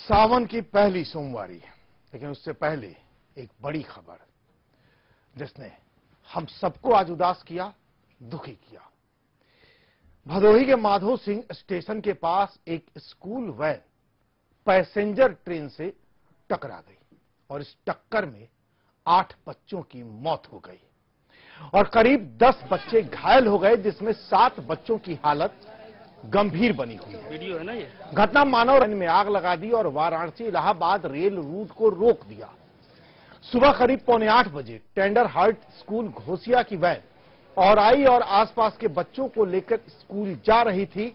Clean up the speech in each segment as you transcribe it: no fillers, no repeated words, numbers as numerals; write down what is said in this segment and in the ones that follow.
सावन की पहली सोमवारी, लेकिन उससे पहले एक बड़ी खबर जिसने हम सबको आज उदास किया, दुखी किया। भदोही के माधो सिंह स्टेशन के पास एक स्कूल वैन पैसेंजर ट्रेन से टकरा गई और इस टक्कर में 8 बच्चों की मौत हो गई और करीब 10 बच्चे घायल हो गए, जिसमें 7 बच्चों की हालत गंभीर बनी हुई है। वीडियो है ना ये। घटना मानव ट्रेन में आग लगा दी और वाराणसी इलाहाबाद रेल रूट को रोक दिया। सुबह करीब 7:45 बजे टेंडर हार्ट स्कूल घोसिया की वैन औराई और आसपास के बच्चों को लेकर स्कूल जा रही थी।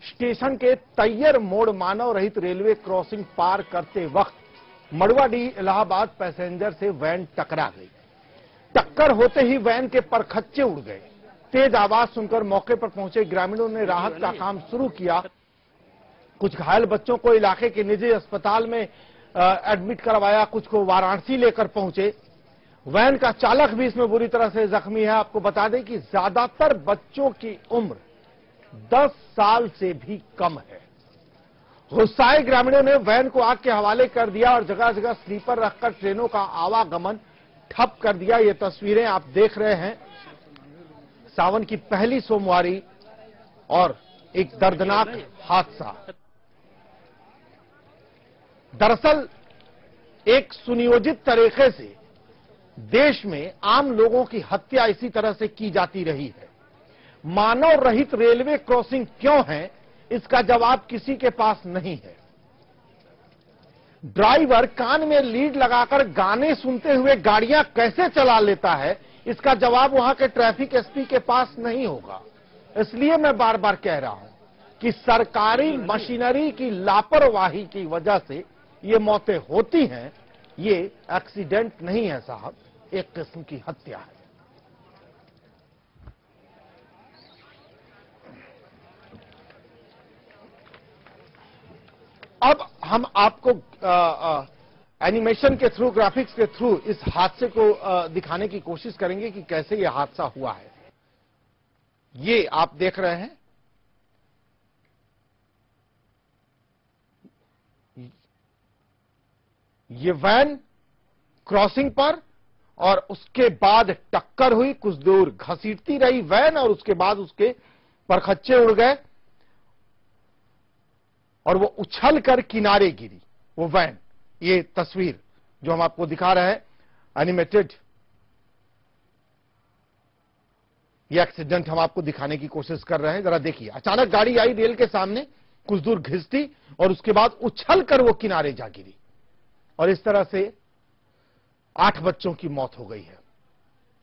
स्टेशन के तैयर मोड़ मानव रहित रेलवे क्रॉसिंग पार करते वक्त मड़वाडीह इलाहाबाद पैसेंजर से वैन टकरा गई। टक्कर होते ही वैन के परखच्चे उड़ गए। तेज आवाज सुनकर मौके पर पहुंचे ग्रामीणों ने राहत का काम शुरू किया। कुछ घायल बच्चों को इलाके के निजी अस्पताल में एडमिट करवाया, कुछ को वाराणसी लेकर पहुंचे। वैन का चालक भी इसमें बुरी तरह से जख्मी है। आपको बता दें कि ज्यादातर बच्चों की उम्र 10 साल से भी कम है। गुस्साए ग्रामीणों ने वैन को आग के हवाले कर दिया और जगह जगह स्लीपर रखकर ट्रेनों का आवागमन ठप कर दिया। ये तस्वीरें आप देख रहे हैं, सावन की पहली सोमवारी और एक दर्दनाक हादसा। दरअसल एक सुनियोजित तरीके से देश में आम लोगों की हत्या इसी तरह से की जाती रही है। मानव रहित रेलवे क्रॉसिंग क्यों है, इसका जवाब किसी के पास नहीं है। ड्राइवर कान में लीड लगाकर गाने सुनते हुए गाड़ियां कैसे चला लेता है, इसका जवाब वहां के ट्रैफिक एसपी के पास नहीं होगा। इसलिए मैं बार बार कह रहा हूं कि सरकारी मशीनरी की लापरवाही की वजह से ये मौतें होती हैं। ये एक्सीडेंट नहीं है साहब, एक किस्म की हत्या है। अब हम आपको एनिमेशन के थ्रू, ग्राफिक्स के थ्रू इस हादसे को दिखाने की कोशिश करेंगे कि कैसे यह हादसा हुआ है। ये आप देख रहे हैं, ये वैन क्रॉसिंग पर और उसके बाद टक्कर हुई। कुछ दूर घसीटती रही वैन और उसके बाद उसके परखच्चे उड़ गए और वो उछल कर किनारे गिरी वो वैन। ये तस्वीर जो हम आपको दिखा रहे हैं एनिमेटेड, ये एक्सीडेंट हम आपको दिखाने की कोशिश कर रहे हैं। जरा देखिए, अचानक गाड़ी आई रेल के सामने, कुछ दूर घिसती और उसके बाद उछल कर वो किनारे जा गिरी और इस तरह से 8 बच्चों की मौत हो गई है।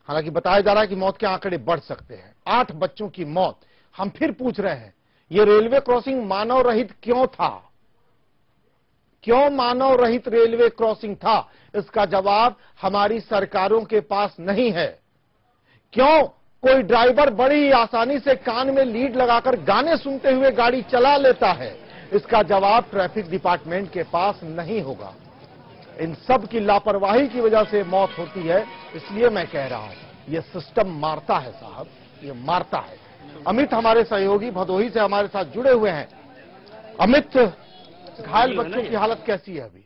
हालांकि बताया जा रहा है कि मौत के आंकड़े बढ़ सकते हैं। 8 बच्चों की मौत। हम फिर पूछ रहे हैं, ये रेलवे क्रॉसिंग मानव रहित क्यों था? क्यों मानव रहित रेलवे क्रॉसिंग था? इसका जवाब हमारी सरकारों के पास नहीं है। क्यों कोई ड्राइवर बड़ी आसानी से कान में लीड लगाकर गाने सुनते हुए गाड़ी चला लेता है? इसका जवाब ट्रैफिक डिपार्टमेंट के पास नहीं होगा। इन सब की लापरवाही की वजह से मौत होती है। इसलिए मैं कह रहा हूं, यह सिस्टम मारता है साहब, ये मारता है। अमित हमारे सहयोगी भदोही से हमारे साथ जुड़े हुए हैं। अमित, घायल बच्चों की हालत कैसी है अभी?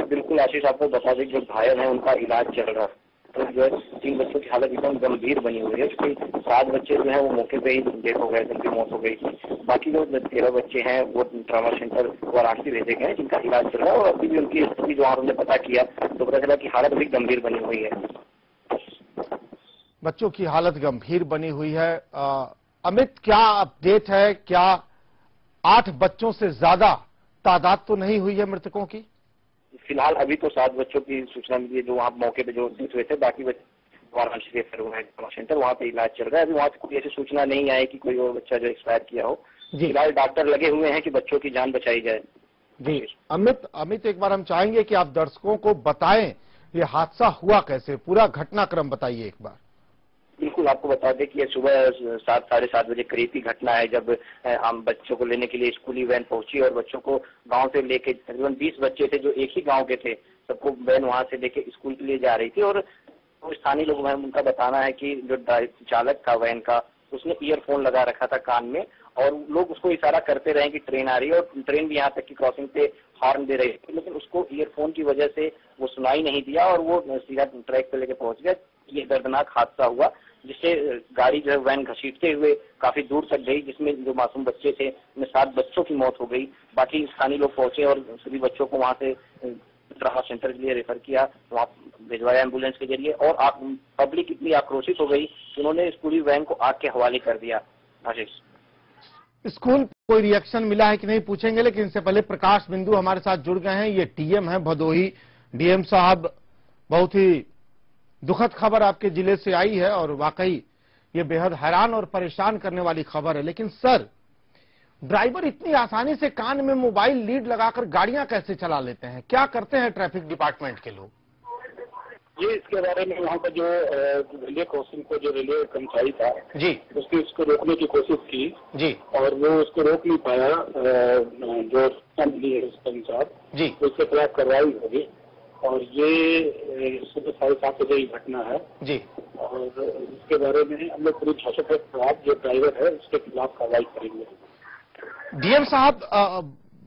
बिल्कुल आशीष, आपको बता दें जो घायल है उनका इलाज चल रहा है। तो जो है 3 बच्चों की हालत एकदम गंभीर बनी हुई है। क्योंकि 7 बच्चे जो है वो मौके पे ही डेथ हो गए, उनकी मौत हो गई थी। बाकी जो 13 बच्चे हैं वो ट्रॉमा सेंटर वाराणसी भेजे गए हैं, जिनका इलाज चल रहा है। और अभी भी उनकी स्थिति जो हमने पता किया तो पता चला कि हालत भी गंभीर बनी हुई है। बच्चों की हालत गंभीर बनी हुई है। अमित, क्या अपडेट है? क्या 8 बच्चों से ज्यादा तादाद तो नहीं हुई है मृतकों की? फिलहाल अभी तो 7 बच्चों की सूचना मिली है जो वहाँ मौके पे जो डेथ हुए थे। बाकी बच्चे वाराणसी रेफर हुए हैं ट्रॉमा सेंटर, वहाँ पे इलाज चल रहा है। अभी वहाँ से कोई ऐसी सूचना नहीं आई कि कोई और बच्चा जो एक्सपायर किया हो। फिलहाल डॉक्टर लगे हुए हैं कि बच्चों की जान बचाई जाए। जी अमित, एक बार हम चाहेंगे कि आप दर्शकों को बताएं ये हादसा हुआ कैसे, पूरा घटनाक्रम बताइए एक बार। बिल्कुल, आपको बता दें कि ये सुबह 7 साढ़े 7 बजे करीब की घटना है, जब हम बच्चों को लेने के लिए स्कूली वैन पहुंची और बच्चों को गांव से लेके तकरीबन 20 बच्चे थे जो एक ही गांव के थे। सबको वैन वहां से लेके स्कूल के लिए जा रही थी और तो स्थानीय लोग हैं, उनका बताना है कि जो चालक था वैन का, उसने ईयरफोन लगा रखा था कान में और लोग उसको इशारा करते रहे कि ट्रेन आ रही है, और ट्रेन भी यहाँ तक कि क्रॉसिंग पे हॉर्न दे रही थी, लेकिन उसको ईयरफोन की वजह से वो सुनाई नहीं दिया और वो सीधा ट्रैक पे लेके पहुंच गया। ये दर्दनाक हादसा हुआ जिससे गाड़ी जो है वैन घसीटते हुए काफी दूर तक गई, जिसमें जो मासूम बच्चे थे उनमें 7 बच्चों की मौत हो गई। बाकी स्थानीय लोग पहुंचे और सभी बच्चों को वहां से ट्रामा सेंटर के लिए रेफर किया, वहां भिजवाया एम्बुलेंस के जरिए। और पब्लिक इतनी आक्रोशित हो गई कि उन्होंने इस पूरी वैन को आग के हवाले कर दिया। आशीष, स्कूल कोई रिएक्शन मिला है कि नहीं पूछेंगे, लेकिन इससे पहले प्रकाश बिंदु हमारे साथ जुड़ गए हैं। ये डीएम है भदोही। डीएम साहब, बहुत ही दुखद खबर आपके जिले से आई है और वाकई ये बेहद हैरान और परेशान करने वाली खबर है। लेकिन सर, ड्राइवर इतनी आसानी से कान में मोबाइल लीड लगाकर गाड़ियां कैसे चला लेते हैं? क्या करते हैं ट्रैफिक डिपार्टमेंट के लोग? ये इसके बारे में वहाँ पर जो रेलवे क्रॉसिंग को जो रेलवे कर्मचारी था जी, उसने उसको रोकने की कोशिश की जी, और वो उसको रोक नहीं पाया। जो सूचना मिली है उसके अनुसार जी, उसके खिलाफ कार्रवाई होगी। और ये सुबह 7:30 बजे की घटना है जी। और इसके बारे में हम लोग पूरी भाषा के खिलाफ जो ड्राइवर है उसके खिलाफ कार्रवाई करेंगे। डीएम साहब,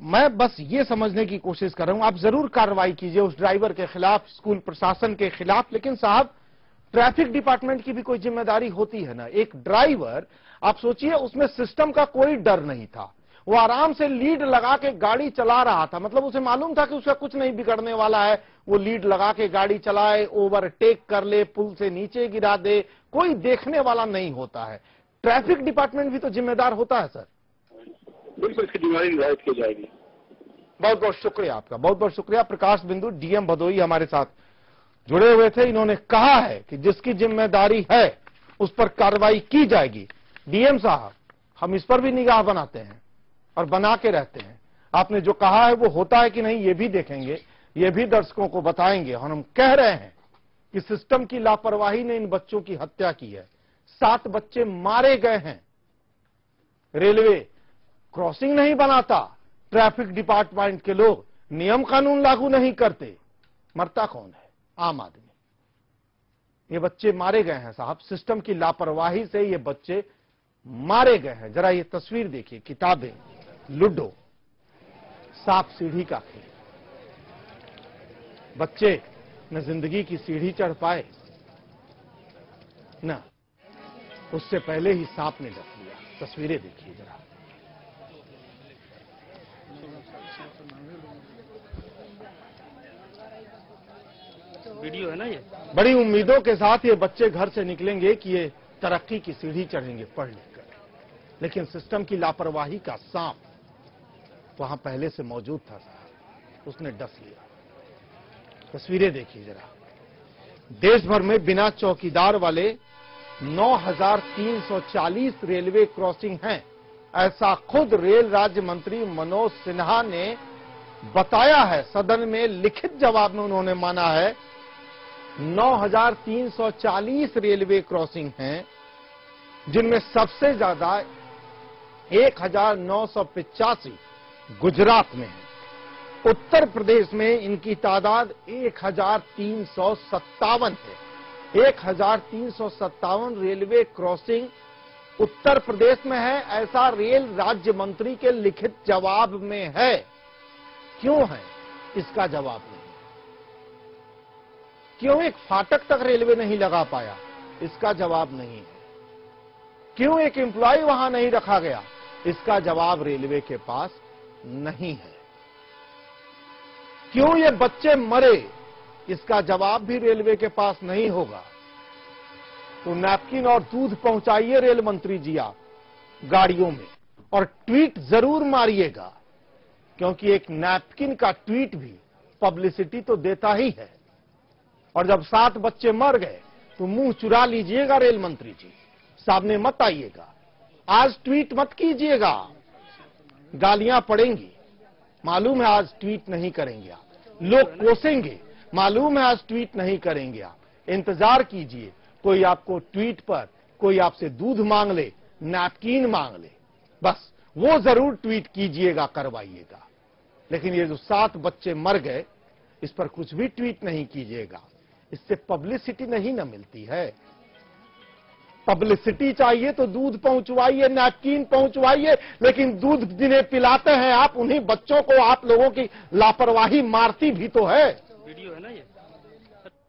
मैं बस ये समझने की कोशिश कर रहा हूं, आप जरूर कार्रवाई कीजिए उस ड्राइवर के खिलाफ, स्कूल प्रशासन के खिलाफ, लेकिन साहब ट्रैफिक डिपार्टमेंट की भी कोई जिम्मेदारी होती है ना। एक ड्राइवर, आप सोचिए, उसमें सिस्टम का कोई डर नहीं था, वो आराम से लीड लगा के गाड़ी चला रहा था। मतलब उसे मालूम था कि उसका कुछ नहीं बिगड़ने वाला है, वो लीड लगा के गाड़ी चलाए, ओवरटेक कर ले, पुल से नीचे गिरा दे, कोई देखने वाला नहीं होता है। ट्रैफिक डिपार्टमेंट भी तो जिम्मेदार होता है सर। बिल्कुल, इसकी जिम्मेदारी निर्धारित की जाएगी। बहुत बहुत शुक्रिया आपका, बहुत बहुत शुक्रिया। प्रकाश बिंदु, डीएम भदोही हमारे साथ जुड़े हुए थे। इन्होंने कहा है कि जिसकी जिम्मेदारी है उस पर कार्रवाई की जाएगी। डीएम साहब, हम इस पर भी निगाह बनाते हैं और बना के रहते हैं। आपने जो कहा है वो होता है कि नहीं ये भी देखेंगे, ये भी दर्शकों को बताएंगे। और हम कह रहे हैं कि सिस्टम की लापरवाही ने इन बच्चों की हत्या की है। 7 बच्चे मारे गए हैं। रेलवे क्रॉसिंग नहीं बनाता, ट्रैफिक डिपार्टमेंट के लोग नियम कानून लागू नहीं करते, मरता कौन है? आम आदमी। ये बच्चे मारे गए हैं साहब, सिस्टम की लापरवाही से ये बच्चे मारे गए हैं। जरा ये तस्वीर देखिए, किताबें, लूडो, सांप सीढ़ी का खेल। बच्चे न जिंदगी की सीढ़ी चढ़ पाए, न उससे पहले ही सांप ने डस लिया। तस्वीरें देखिए जरा। वीडियो है ना ये। बड़ी उम्मीदों के साथ ये बच्चे घर से निकलेंगे कि ये तरक्की की सीढ़ी चढ़ेंगे पढ़ लिख कर, लेकिन सिस्टम की लापरवाही का सांप वहां पहले से मौजूद था साहब, उसने डस लिया। तस्वीरें देखिए जरा। देश भर में बिना चौकीदार वाले 9,340 रेलवे क्रॉसिंग हैं, ऐसा खुद रेल राज्य मंत्री मनोज सिन्हा ने बताया है। सदन में लिखित जवाब में उन्होंने माना है 9,340 रेलवे क्रॉसिंग हैं, जिनमें सबसे ज्यादा 1,985 गुजरात में है। उत्तर प्रदेश में इनकी तादाद 1,357 है। 1,357 रेलवे क्रॉसिंग उत्तर प्रदेश में है, ऐसा रेल राज्य मंत्री के लिखित जवाब में है। क्यों है? इसका जवाब नहीं। क्यों एक फाटक तक रेलवे नहीं लगा पाया? इसका जवाब नहीं है। क्यों एक एम्प्लॉय वहां नहीं रखा गया? इसका जवाब रेलवे के पास नहीं है। क्यों ये बच्चे मरे? इसका जवाब भी रेलवे के पास नहीं होगा। तो नैपकिन और दूध पहुंचाइए रेल मंत्री जी आप गाड़ियों में, और ट्वीट जरूर मारिएगा, क्योंकि एक नैपकिन का ट्वीट भी पब्लिसिटी तो देता ही है। और जब 7 बच्चे मर गए तो मुंह चुरा लीजिएगा रेल मंत्री जी, सामने मत आइएगा। आज ट्वीट मत कीजिएगा, गालियां पड़ेंगी। मालूम है आज ट्वीट नहीं करेंगे आप, लोग कोसेंगे। मालूम है आज ट्वीट नहीं करेंगे आप, इंतजार कीजिए। कोई आपको ट्वीट पर कोई आपसे दूध मांग ले, नैपकिन मांग ले, बस वो जरूर ट्वीट कीजिएगा, करवाइएगा। लेकिन ये जो 7 बच्चे मर गए, इस पर कुछ भी ट्वीट नहीं कीजिएगा। इससे पब्लिसिटी नहीं न मिलती है। पब्लिसिटी चाहिए तो दूध पहुंचवाइए, नैपकिन पहुंचवाइए, लेकिन दूध जिन्हें पिलाते हैं आप, उन्हीं बच्चों को आप लोगों की लापरवाही मारती भी तो है। वीडियो है ना ये।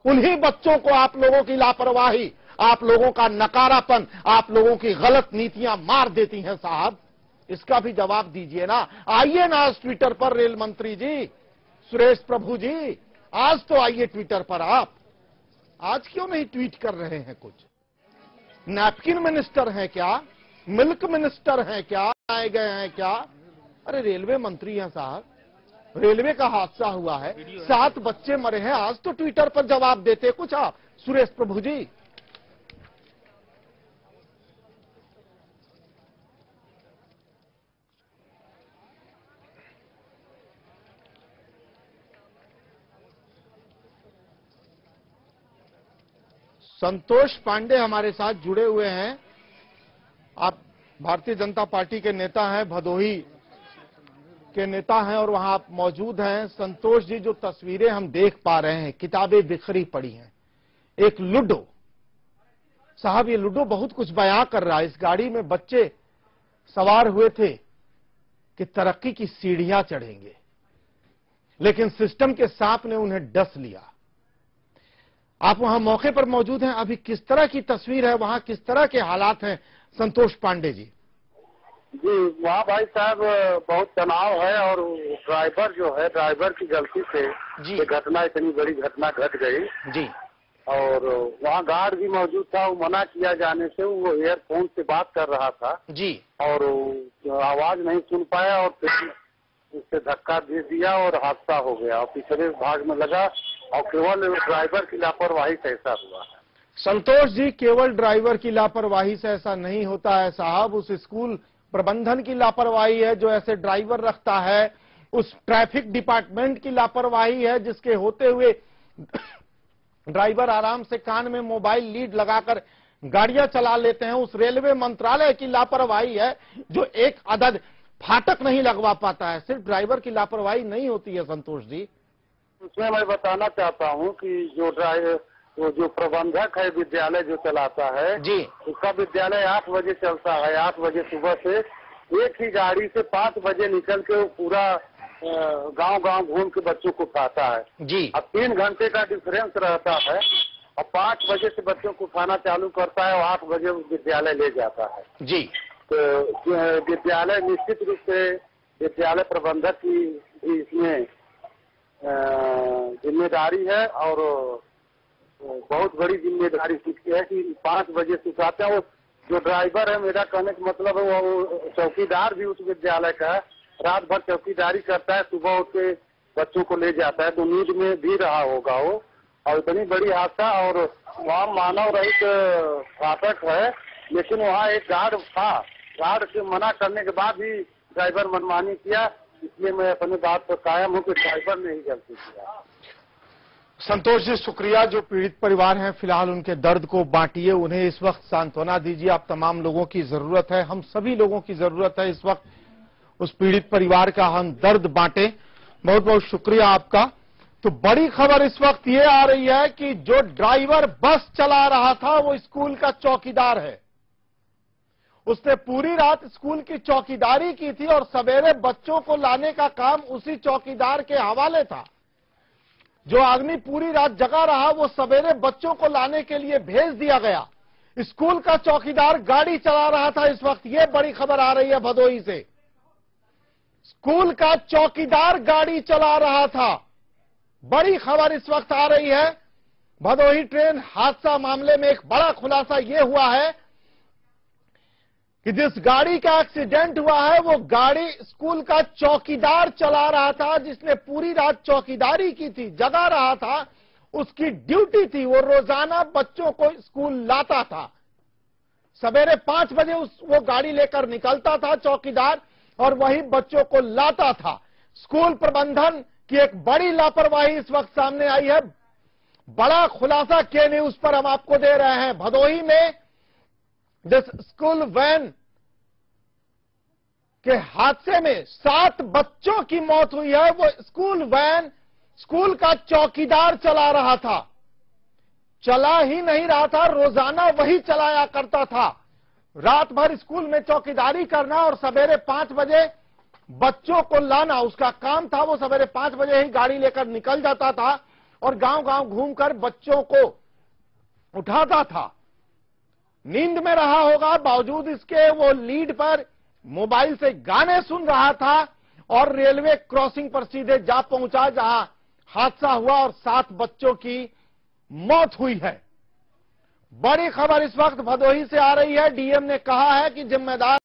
उन्हीं बच्चों को आप लोगों की लापरवाही, आप लोगों का नकारापन, आप लोगों की गलत नीतियां मार देती हैं साहब। इसका भी जवाब दीजिए ना। आइए ना आज ट्विटर पर रेल मंत्री जी, सुरेश प्रभु जी, आज तो आइए ट्विटर पर आप। आज क्यों नहीं ट्वीट कर रहे हैं कुछ? नैपकिन मिनिस्टर हैं क्या? मिल्क मिनिस्टर हैं क्या? आए गए हैं क्या? अरे रेलवे मंत्री हैं साहब, रेलवे का हादसा हुआ है, 7 बच्चे मरे हैं, आज तो ट्विटर पर जवाब देते कुछ आप सुरेश प्रभु जी। संतोष पांडे हमारे साथ जुड़े हुए हैं। आप भारतीय जनता पार्टी के नेता हैं, भदोही के नेता हैं और वहां आप मौजूद हैं। संतोष जी, जो तस्वीरें हम देख पा रहे हैं, किताबें बिखरी पड़ी हैं, एक लूडो, साहब ये लूडो बहुत कुछ बयां कर रहा है। इस गाड़ी में बच्चे सवार हुए थे कि तरक्की की सीढ़ियां चढ़ेंगे, लेकिन सिस्टम के सांप ने उन्हें डस लिया। आप वहां मौके पर मौजूद हैं, अभी किस तरह की तस्वीर है, वहां किस तरह के हालात हैं संतोष पांडे जी? जी, वहाँ भाई साहब बहुत तनाव है और ड्राइवर जो है, ड्राइवर की गलती से ये घटना, इतनी बड़ी घटना घट गई जी। और वहाँ गार्ड भी मौजूद था, वो मना किया जाने से वो ईयरफोन से बात कर रहा था जी, और आवाज नहीं सुन पाया और फिर उससे धक्का दे दिया और हादसा हो गया और पिछले भाग में लगा और केवल ड्राइवर की लापरवाही से ऐसा हुआ है। संतोष जी, केवल ड्राइवर की लापरवाही से ऐसा नहीं होता है साहब, उस स्कूल प्रबंधन की लापरवाही है जो ऐसे ड्राइवर रखता है, उस ट्रैफिक डिपार्टमेंट की लापरवाही है जिसके होते हुए ड्राइवर आराम से कान में मोबाइल लीड लगाकर गाड़ियां चला लेते हैं, उस रेलवे मंत्रालय की लापरवाही है जो एक अदद फाटक नहीं लगवा पाता है। सिर्फ ड्राइवर की लापरवाही नहीं होती है संतोष जी। उसमें मैं बताना चाहता हूँ कि वो जो प्रबंधक है विद्यालय जो चलाता है जी, उसका विद्यालय 8 बजे चलता है। 8 बजे सुबह से एक ही गाड़ी से 5 बजे निकल के वो पूरा गांव घूम के बच्चों को उठाता है जी। अब 3 घंटे का डिफरेंस रहता है और 5 बजे से बच्चों को उठाना चालू करता है और 8 बजे विद्यालय ले जाता है जी। तो विद्यालय निश्चित रूप से विद्यालय प्रबंधक की भी इसमें जिम्मेदारी है और बहुत बड़ी जिम्मेदारी इसकी है कि 5 बजे से उठाते हैं। वो जो ड्राइवर है, मेरा कहने का मतलब है वो चौकीदार भी उस विद्यालय का है, रात भर चौकीदारी करता है, सुबह उठ के बच्चों को ले जाता है, तो नींद में भी रहा होगा वो। और इतनी बड़ी हादसा और वहाँ मानव रहित फाटक है, लेकिन वहाँ एक गार्ड था, गार्ड से मना करने के बाद भी ड्राइवर मनमानी किया, इसलिए मैं अपनी बात पर कायम हूँ कि ड्राइवर ने ही गलती किया। संतोष जी शुक्रिया। जो पीड़ित परिवार हैं फिलहाल उनके दर्द को बांटिए, उन्हें इस वक्त सांत्वना दीजिए। आप तमाम लोगों की जरूरत है, हम सभी लोगों की जरूरत है इस वक्त उस पीड़ित परिवार का हम दर्द बांटें। बहुत बहुत शुक्रिया आपका। तो बड़ी खबर इस वक्त ये आ रही है कि जो ड्राइवर बस चला रहा था वो स्कूल का चौकीदार है। उसने पूरी रात स्कूल की चौकीदारी की थी और सवेरे बच्चों को लाने का काम उसी चौकीदार के हवाले था। जो आदमी पूरी रात जगा रहा वो सवेरे बच्चों को लाने के लिए भेज दिया गया। स्कूल का चौकीदार गाड़ी चला रहा था। इस वक्त ये बड़ी खबर आ रही है भदोही से, स्कूल का चौकीदार गाड़ी चला रहा था। बड़ी खबर इस वक्त आ रही है भदोही ट्रेन हादसा मामले में। एक बड़ा खुलासा यह हुआ है कि जिस गाड़ी का एक्सीडेंट हुआ है वो गाड़ी स्कूल का चौकीदार चला रहा था, जिसने पूरी रात चौकीदारी की थी, जगा रहा था, उसकी ड्यूटी थी। वो रोजाना बच्चों को स्कूल लाता था। सवेरे 5 बजे वो गाड़ी लेकर निकलता था चौकीदार और वही बच्चों को लाता था। स्कूल प्रबंधन की एक बड़ी लापरवाही इस वक्त सामने आई है। बड़ा खुलासा के न्यूज पर हम आपको दे रहे हैं। भदोही में जिस स्कूल वैन के हादसे में 7 बच्चों की मौत हुई है, वो स्कूल वैन स्कूल का चौकीदार चला रहा था। चला ही नहीं रहा था, रोजाना वही चलाया करता था। रात भर स्कूल में चौकीदारी करना और सवेरे 5 बजे बच्चों को लाना उसका काम था। वो सवेरे 5 बजे ही गाड़ी लेकर निकल जाता था और गांव-गांव घूमकर बच्चों को उठाता था। नींद में रहा होगा, बावजूद इसके वो लीड पर मोबाइल से गाने सुन रहा था और रेलवे क्रॉसिंग पर सीधे जा पहुंचा जहां हादसा हुआ और 7 बच्चों की मौत हुई है। बड़ी खबर इस वक्त भदोही से आ रही है। डीएम ने कहा है कि जिम्मेदार